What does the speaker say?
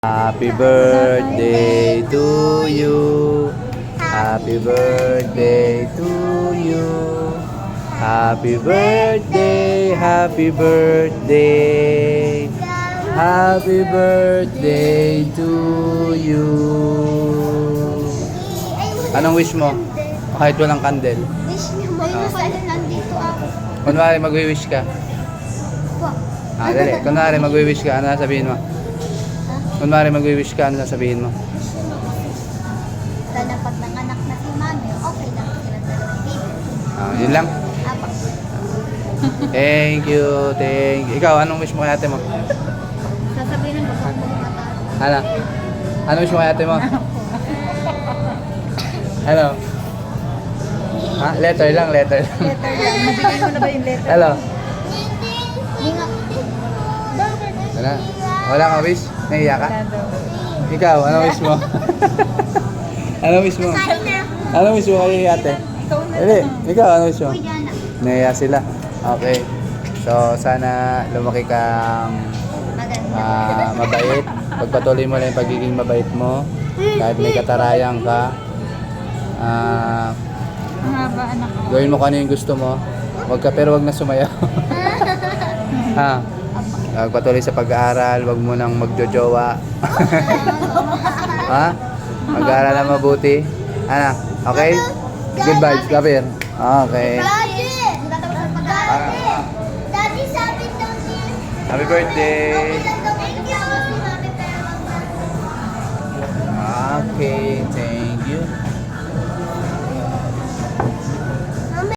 Happy birthday to you. Happy birthday to you. Happy birthday, happy birthday. Happy birthday to you. Anong wish mo? Kahit walang candle. Wish niyo mo. Kasi nandito ako. Kunwari magwi-wish ka. Po. Dali. Kunwari magwi-wish ka, ano sasabihin mo? Kunwari magwi-wish ka, ano sasabihin mo? Sana pag nanganak na si Mami, okay lang sila dalawang baby. Yun lang. Apa. Thank you, thank you. Ikaw, anong wish mo kay ate mo? Sasabihin ko kung matalo. Ano? Anong wish mo kay ate mo? Hello? Ha? Letter lang, letter lang. Letter lang. Nabigay mo na ba yung letter? Hello? Hindi nga. Wala? Wala kang wish? Nahiya ka? Wala daw. Ikaw, anong wish mo? Anong wish mo? Anong wish mo kay ate? Ikaw na. Hindi, ikaw, anong wish mo? Kuya na. Nahiya sila. Okay. So, sana lumaki kang Maganda. mabait. Pagpatuloy mo lang yung pagiging mabait mo. Kahit may katarayang ka. Ang haba anak ko. Gawin mo kung ano yung gusto mo. Pero wag na sumayaw. Pagpatuloy sa pag-aaral, wag mo nang magjojowa. Ha? Mag-aaral na mabuti. Ano? Okay? Good vibes, Gavir. Okay. Daddy! Magtatapos ng pag-aaral. Daddy, sabi daw niya. Happy birthday. Thank you. Si Mami pero Okay, thank you.